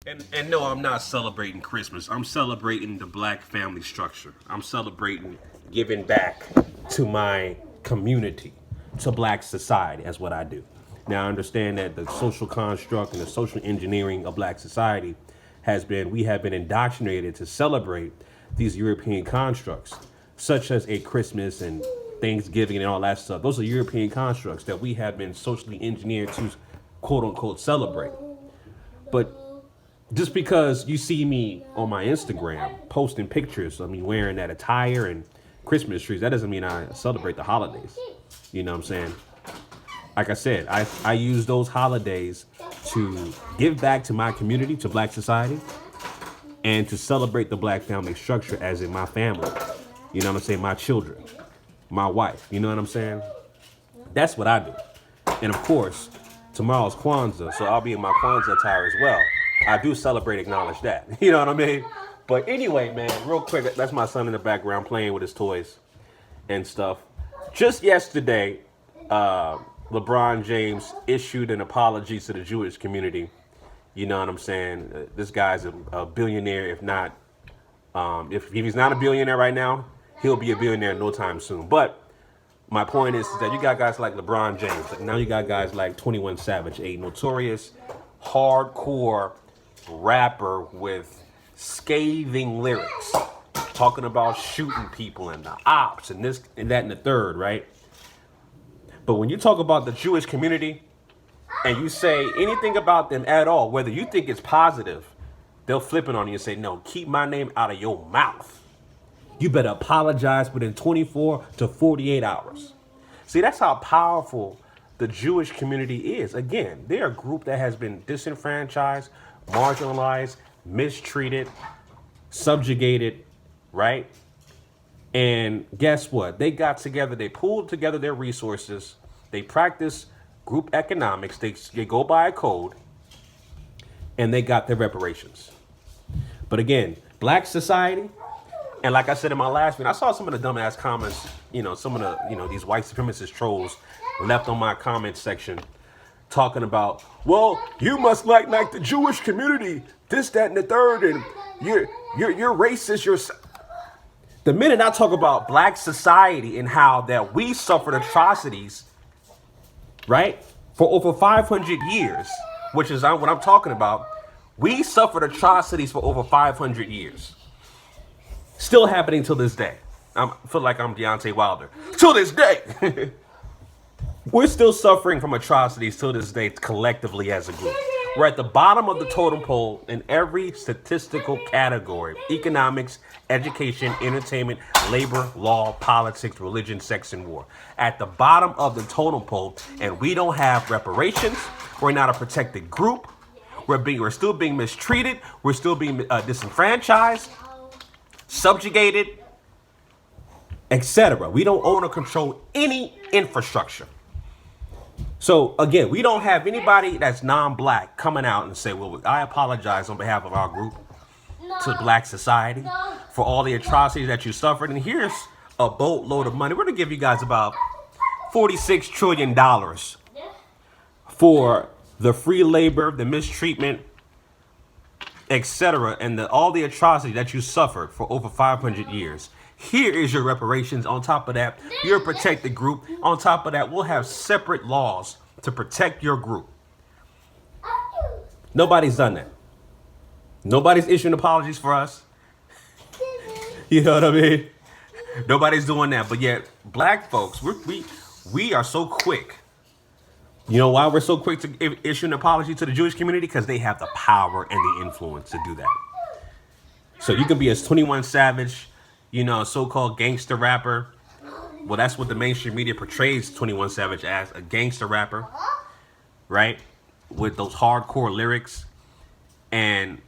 And no, I'm not celebrating Christmas. I'm celebrating the black family structure. I'm celebrating giving back to my community, to black society. That's what I do. Now, I understand that the social construct and the social engineering of black society we have been indoctrinated to celebrate these European constructs, such as a Christmas and Thanksgiving and all that stuff. Those are European constructs that we have been socially engineered to quote unquote celebrate. But just because you see me on my Instagram posting pictures of me wearing that attire and Christmas trees, that doesn't mean I celebrate the holidays. You know what I'm saying? Like I said, I use those holidays to give back to my community, to black society, and to celebrate the black family structure as in my family. You know what I'm saying? My children, my wife. You know what I'm saying? That's what I do. And of course, tomorrow's Kwanzaa, so I'll be in my Kwanzaa attire as well. I do celebrate, acknowledge that. You know what I mean? But anyway, man, real quick, that's my son in the background playing with his toys and stuff. Just yesterday, LeBron James issued an apology to the Jewish community. You know what I'm saying? This guy's a billionaire, if not, if he's not a billionaire right now, he'll be a billionaire no time soon. But my point is that you got guys like LeBron James. Now you got guys like 21 Savage, a notorious hardcore rapper with scathing lyrics, talking about shooting people and the ops and this and that and the third, right? But when you talk about the Jewish community and you say anything about them at all, whether you think it's positive, they'll flip it on you and say, no, keep my name out of your mouth. You better apologize within 24 to 48 hours. See, that's how powerful the Jewish community is. Again, they're a group that has been disenfranchised, marginalized, mistreated, subjugated, right? And guess what? They got together, they pooled together their resources, they practice group economics, they go by a code, and they got their reparations. But again, black society, and like I said in my last one, I saw some of the dumbass comments, some of the, these white supremacist trolls left on my comment section talking about, well, you must like the Jewish community, this, that, and the third, and you're racist, The minute I talk about black society and how that we suffered atrocities, right, for over 500 years, which is what I'm talking about, we suffered atrocities for over 500 years. Still happening till this day. I feel like I'm Deontay Wilder. Till this day. We're still suffering from atrocities till this day collectively as a group. We're at the bottom of the totem pole in every statistical category: economics, education, entertainment, labor, law, politics, religion, sex, and war. At the bottom of the totem pole, and we don't have reparations. We're not a protected group. We're still being mistreated. We're still being disenfranchised, subjugated, etc. We don't own or control any infrastructure. So again, we don't have anybody that's non-black coming out and say, well, I apologize on behalf of our group to black society for all the atrocities that you suffered. And here's a boatload of money. We're going to give you guys about $46 trillion for the free labor, the mistreatment, etc., and all the atrocities that you suffered for over 500 years. Here is your reparations. On top of that, you're a protected group. On top of that, we'll have separate laws to protect your group. Nobody's done that. Nobody's issuing apologies for us. You know what I mean? Nobody's doing that. But yet, black folks, we are so quick. You know why we're so quick to issue an apology to the Jewish community? Because they have the power and the influence to do that. So you can be as 21 Savage, so-called gangster rapper. Well, that's what the mainstream media portrays 21 Savage as, a gangster rapper, right? With those hardcore lyrics. And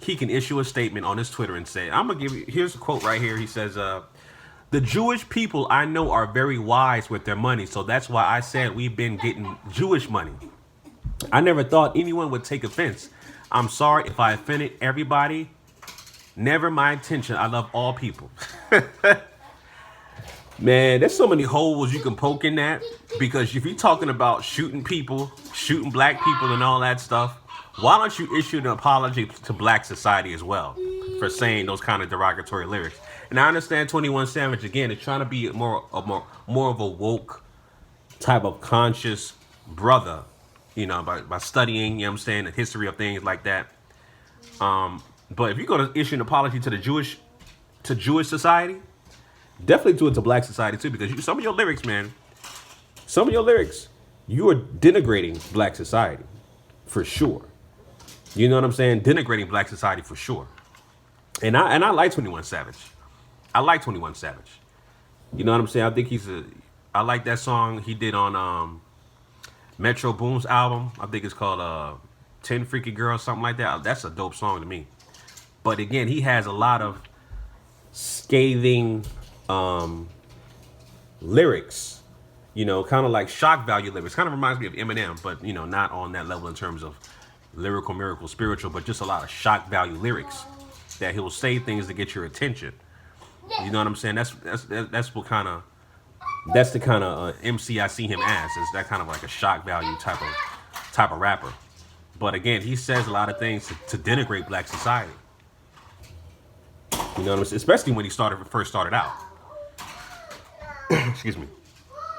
he can issue a statement on his Twitter and say, I'm going to give you, here's a quote right here. He says, the Jewish people I know are very wise with their money. So that's why I said we've been getting Jewish money. I never thought anyone would take offense. I'm sorry if I offended everybody. Never my intention. I love all people. Man, there's so many holes you can poke in that. Because if you're talking about shooting people, shooting black people and all that stuff, Why don't you issue an apology to Black society as well for saying those kind of derogatory lyrics? And I understand 21 Savage again is trying to be more of a woke type of conscious brother, you know, by studying, you know what I'm saying, the history of things like that. But if you're gonna issue an apology to the Jewish society, definitely do it to Black society too, because some of your lyrics, man, some of your lyrics, you are denigrating Black society for sure. You know what I'm saying? Denigrating Black society for sure. And I like 21 Savage. I like 21 Savage. You know what I'm saying? I think I like that song he did on Metro Boom's album. I think it's called 10 Freaky Girls, something like that. That's a dope song to me. But again, he has a lot of scathing lyrics, you know, kind of like shock value lyrics. Kind of reminds me of Eminem, but, you know, not on that level in terms of lyrical, miracle, spiritual, but just a lot of shock value lyrics that he'll say things to get your attention. You know what I'm saying? That's what kind of, that's the kind of MC I see him as, is that kind of like a shock value type of rapper. But again, he says a lot of things to denigrate Black society. You know what I'm saying? Especially when he first started out. Excuse me.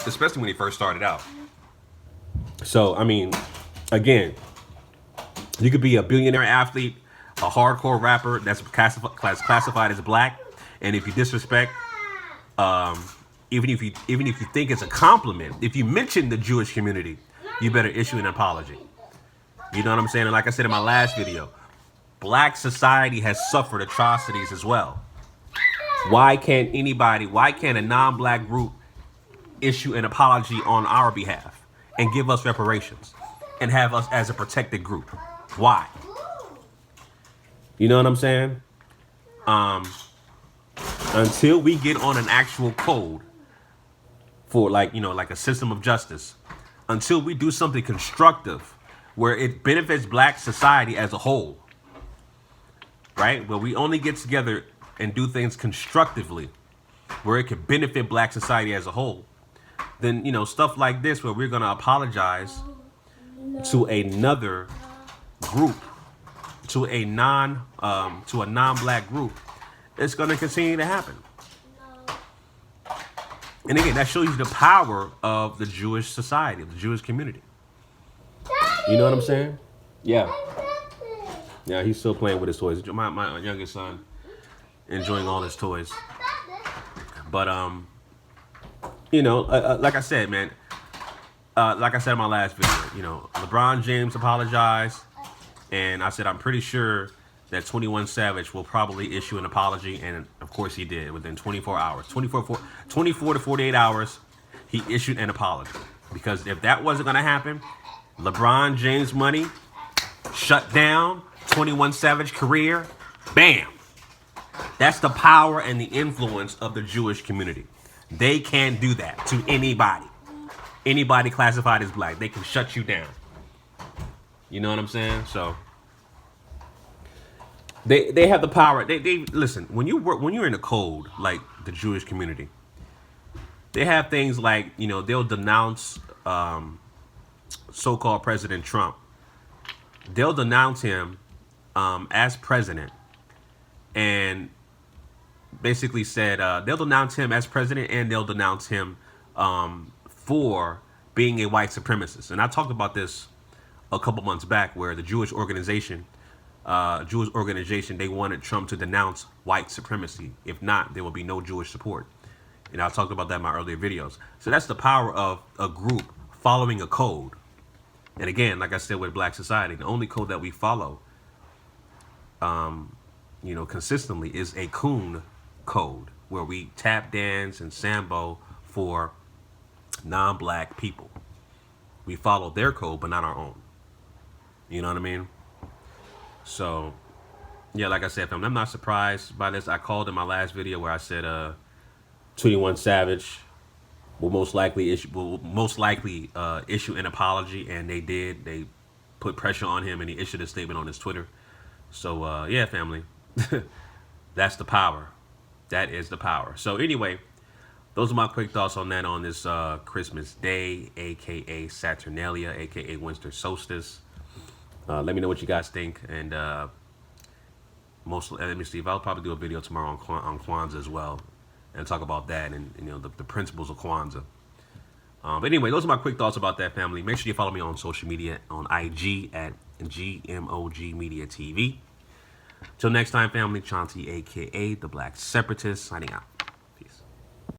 Especially when he first started out. So, I mean, again, you could be a billionaire athlete, a hardcore rapper that's classified as Black, and if you disrespect, even if you think it's a compliment, if you mention the Jewish community, you better issue an apology. You know what I'm saying? And like I said in my last video, Black society has suffered atrocities as well. Why can't a non-Black group issue an apology on our behalf and give us reparations and have us as a protected group? Why? You know what I'm saying? Until we get on an actual code for like a system of justice, until we do something constructive where it benefits Black society as a whole, right? Where we only get together and do things constructively, where it could benefit Black society as a whole, then, you know, stuff like this where we're going to apologize to another group, to a non-Black group, it's going to continue to happen. And again, that shows you the power of the Jewish society, of the Jewish community. You know what I'm saying? Yeah. Yeah, he's still playing with his toys. My youngest son enjoying all his toys. But you know, like I said, man, like I said in my last video, you know, LeBron James apologized, and I said I'm pretty sure that 21 Savage will probably issue an apology, and of course he did within 24 hours. 24 to 48 hours, he issued an apology. Because if that wasn't going to happen, LeBron James money shut down 21 Savage career. Bam. That's the power and the influence of the Jewish community. They can do that to anybody. Anybody classified as Black, they can shut you down. You know what I'm saying? So they have the power. They listen, when you're in a code like the Jewish community, they have things like, you know, they'll denounce so-called President Trump. They'll denounce him as president, and basically said they'll denounce him as president, and they'll denounce him for being a white supremacist. And I talked about this a couple months back, where the Jewish organization, they wanted Trump to denounce white supremacy. If not, there will be no Jewish support. And I talked about that in my earlier videos. So that's the power of a group following a code. And again, like I said with Black society, the only code that we follow, you know, consistently is a coon code, where we tap dance and sambo for non-Black people. We follow their code, but not our own. You know what I mean? So, yeah, like I said, fam, I'm not surprised by this. I called in my last video where I said 21 Savage will most likely issue an apology, and they did. They put pressure on him, and he issued a statement on his Twitter. So, yeah, family, that's the power. That is the power. So anyway, those are my quick thoughts on that on this Christmas Day, aka Saturnalia, aka winter solstice. Let me know what you guys think, and let me see. I'll probably do a video tomorrow on Kwanzaa as well, and talk about that and the principles of Kwanzaa. But anyway, those are my quick thoughts about that, family. Make sure you follow me on social media on IG at GMOG Media TV. Till next time, family. Chauncey, aka the Black Separatist, signing out.